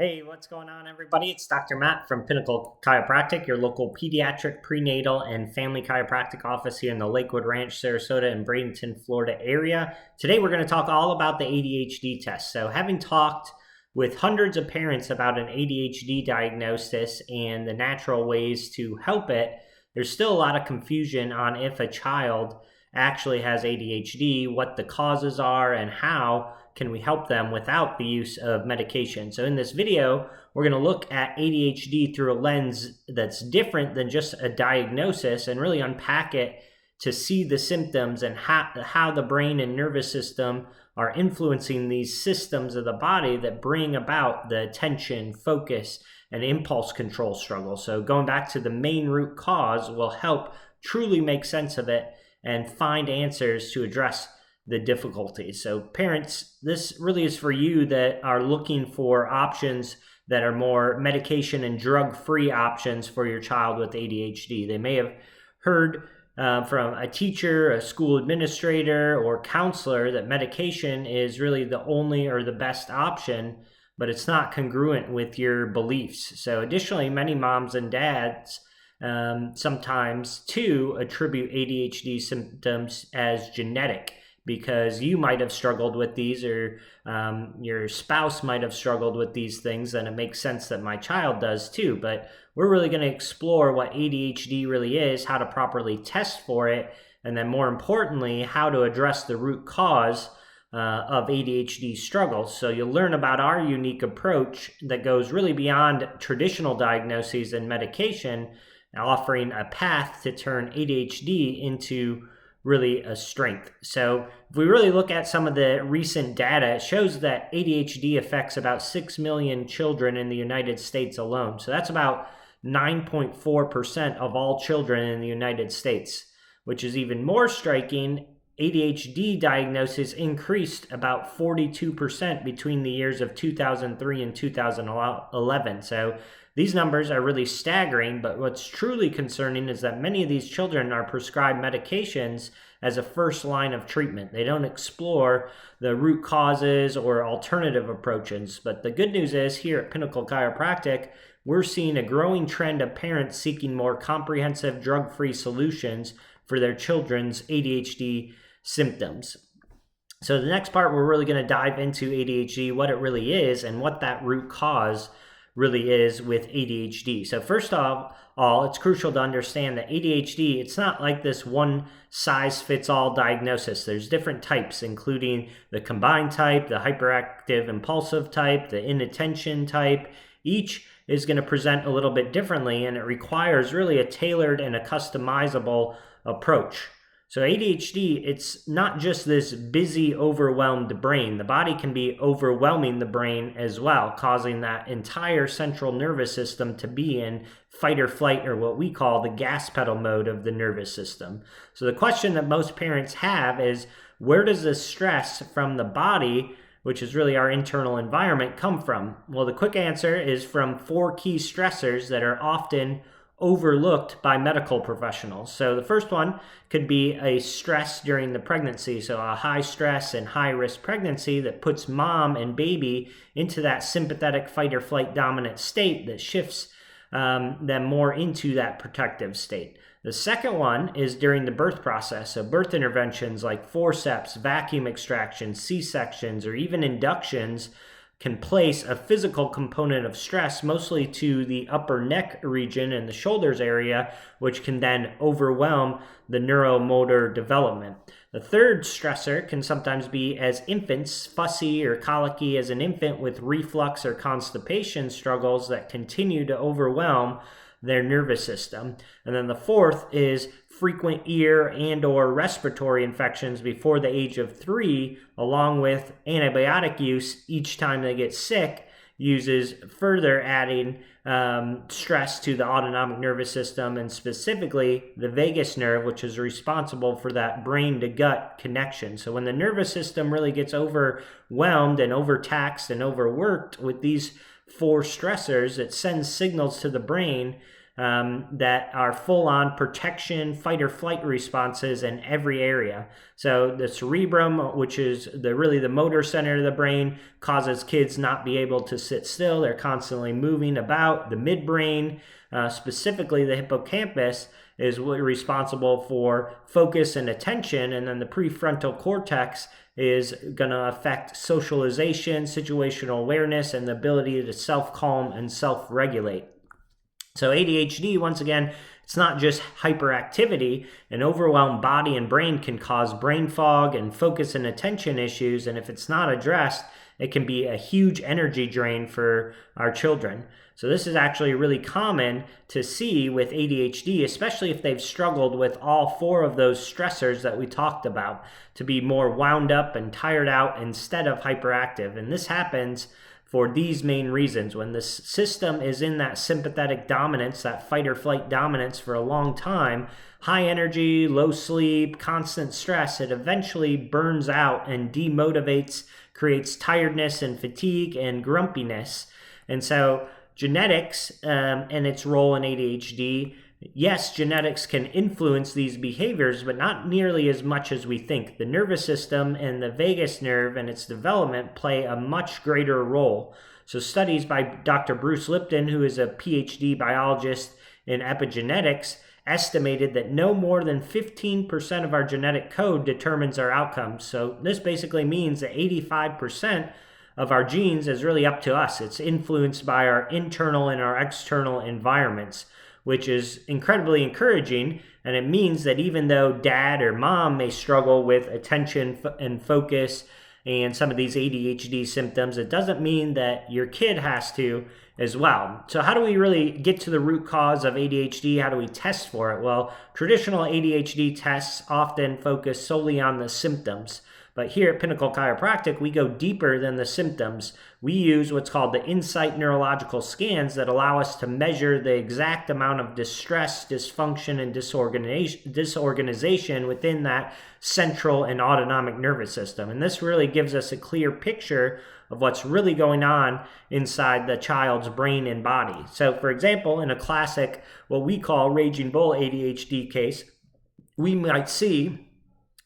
Hey, what's going on, everybody? It's Dr. Matt from Pinnacle Chiropractic, your local pediatric, prenatal, and family chiropractic office here in the Lakewood Ranch, Sarasota, and Bradenton, Florida area. Today, we're going to talk all about the ADHD test. So, having talked with hundreds of parents about an ADHD diagnosis and the natural ways to help it, there's still a lot of confusion on if a child actually has ADHD, what the causes are, and how can we help them without the use of medication. So in this video, we're going to look at ADHD through a lens that's different than just a diagnosis and really unpack it to see the symptoms and how the brain and nervous system are influencing these systems of the body that bring about the attention, focus, and impulse control struggle. So going back to the main root cause will help truly make sense of it and find answers to address the difficulties. So parents, this really is for you that are looking for options that are more medication and drug-free options for your child with ADHD. They may have heard from a teacher, a school administrator, or counselor that medication is really the only or the best option, but it's not congruent with your beliefs. So additionally, many moms and dads sometimes too attribute ADHD symptoms as genetic, because you might have struggled with these, or your spouse might have struggled with these things, and it makes sense that my child does too. But we're really going to explore what ADHD really is, how to properly test for it, and then more importantly, how to address the root cause of ADHD struggles. So you'll learn about our unique approach that goes really beyond traditional diagnoses and medication, offering a path to turn ADHD into really a strength. So if we really look at some of the recent data, it shows that ADHD affects about 6 million children in the United States alone. So that's about 9.4% of all children in the United States, which is even more striking. ADHD diagnoses increased about 42% between the years of 2003 and 2011. So these numbers are really staggering, but what's truly concerning is that many of these children are prescribed medications as a first line of treatment. They don't explore the root causes or alternative approaches. But the good news is, here at Pinnacle Chiropractic, we're seeing a growing trend of parents seeking more comprehensive drug-free solutions for their children's ADHD symptoms. So the next part, we're really going to dive into ADHD, what it really is, and what that root cause really is with ADHD. So first of all, it's crucial to understand that ADHD, it's not like this one size fits all diagnosis. There's different types, including the combined type, the hyperactive impulsive type, the inattention type. Each is going to present a little bit differently, and it requires really a tailored and a customizable approach. So ADHD, it's not just this busy, overwhelmed brain. The body can be overwhelming the brain as well, causing that entire central nervous system to be in fight or flight, or what we call the gas pedal mode of the nervous system. So the question that most parents have is, where does the stress from the body, which is really our internal environment, come from? Well, the quick answer is from 4 key stressors that are often overlooked by medical professionals. So the first one could be a stress during the pregnancy. So a high stress and high risk pregnancy that puts mom and baby into that sympathetic fight or flight dominant state that shifts them more into that protective state. The second one is during the birth process. So birth interventions like forceps, vacuum extractions, C-sections, or even inductions can place a physical component of stress mostly to the upper neck region and the shoulders area, which can then overwhelm the neuromotor development. The third stressor can sometimes be, as infants, fussy or colicky as an infant with reflux or constipation struggles that continue to overwhelm their nervous system. And then the fourth is frequent ear and or respiratory infections before the age of 3, along with antibiotic use each time they get sick, uses further adding stress to the autonomic nervous system, and specifically the vagus nerve, which is responsible for that brain to gut connection. So when the nervous system really gets overwhelmed and overtaxed and overworked with these 4 stressors, it sends signals to the brain that are full-on protection, fight or flight responses in every area. So the cerebrum, which is really the motor center of the brain, causes kids not be able to sit still. They're constantly moving about. The midbrain, specifically the hippocampus, is responsible for focus and attention, and then the prefrontal cortex is going to affect socialization, situational awareness, and the ability to self-calm and self-regulate. So ADHD, once again, it's not just hyperactivity. An overwhelmed body and brain can cause brain fog and focus and attention issues, and if it's not addressed, it can be a huge energy drain for our children. So this is actually really common to see with ADHD, especially if they've struggled with all 4 of those stressors that we talked about, to be more wound up and tired out instead of hyperactive. And this happens for these main reasons. When the system is in that sympathetic dominance, that fight or flight dominance for a long time, high energy, low sleep, constant stress, it eventually burns out and demotivates, creates tiredness and fatigue and grumpiness. And so genetics and its role in ADHD, yes, genetics can influence these behaviors, but not nearly as much as we think. The nervous system and the vagus nerve and its development play a much greater role. So studies by Dr. Bruce Lipton, who is a PhD biologist in epigenetics, estimated that no more than 15% of our genetic code determines our outcomes. So this basically means that 85% of our genes is really up to us. It's influenced by our internal and our external environments, which is incredibly encouraging. And it means that even though dad or mom may struggle with attention and focus and some of these ADHD symptoms, it doesn't mean that your kid has to as well. So how do we really get to the root cause of ADHD? How do we test for it? Well, traditional ADHD tests often focus solely on the symptoms. But here at Pinnacle Chiropractic, we go deeper than the symptoms. We use what's called the INSiGHT Neurological Scans that allow us to measure the exact amount of distress, dysfunction, and disorganization within that central and autonomic nervous system. And this really gives us a clear picture of what's really going on inside the child's brain and body. So, for example, in a classic, what we call Raging Bull ADHD case, we might see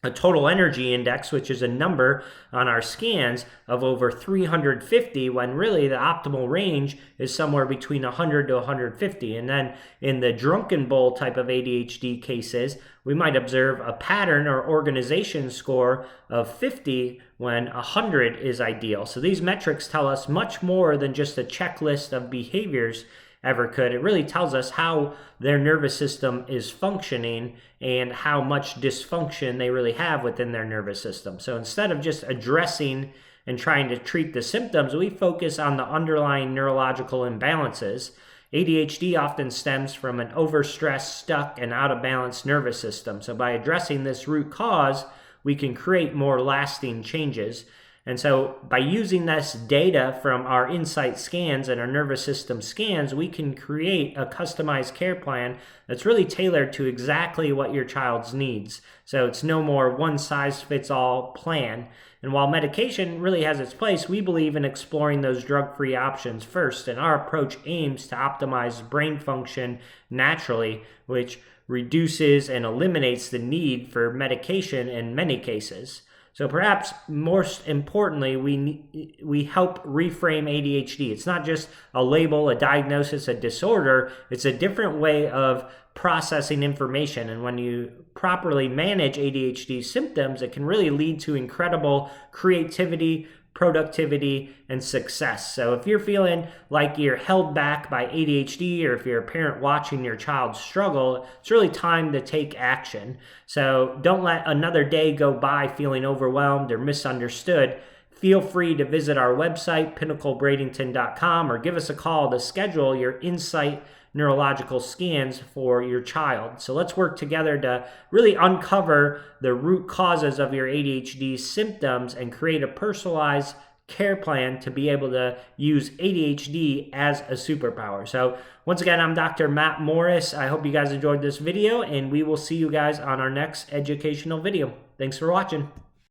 a total energy index, which is a number on our scans of over 350, when really the optimal range is somewhere between 100 to 150. And then in the Drunken Bull type of ADHD cases, we might observe a pattern or organization score of 50 when 100 is ideal. So these metrics tell us much more than just a checklist of behaviors ever could. It really tells us how their nervous system is functioning and how much dysfunction they really have within their nervous system. So instead of just addressing and trying to treat the symptoms, we focus on the underlying neurological imbalances. ADHD often stems from an overstressed, stuck, and out of balance nervous system. So by addressing this root cause, we can create more lasting changes. And so by using this data from our INSiGHT scans and our nervous system scans, we can create a customized care plan that's really tailored to exactly what your child's needs. So it's no more one-size-fits-all plan. And while medication really has its place, we believe in exploring those drug-free options first. And our approach aims to optimize brain function naturally, which reduces and eliminates the need for medication in many cases. So perhaps most importantly, we help reframe ADHD. It's not just a label, a diagnosis, a disorder. It's a different way of processing information. And when you properly manage ADHD symptoms, it can really lead to incredible creativity, productivity, and success. So if you're feeling like you're held back by ADHD, or if you're a parent watching your child struggle, it's really time to take action. So don't let another day go by feeling overwhelmed or misunderstood. Feel free to visit our website, pinnaclebradenton.com, or give us a call to schedule your INSiGHT neurological scans for your child. So let's work together to really uncover the root causes of your ADHD symptoms and create a personalized care plan to be able to use ADHD as a superpower. So once again, I'm Dr. Matt Morris. I hope you guys enjoyed this video, and we will see you guys on our next educational video. Thanks for watching.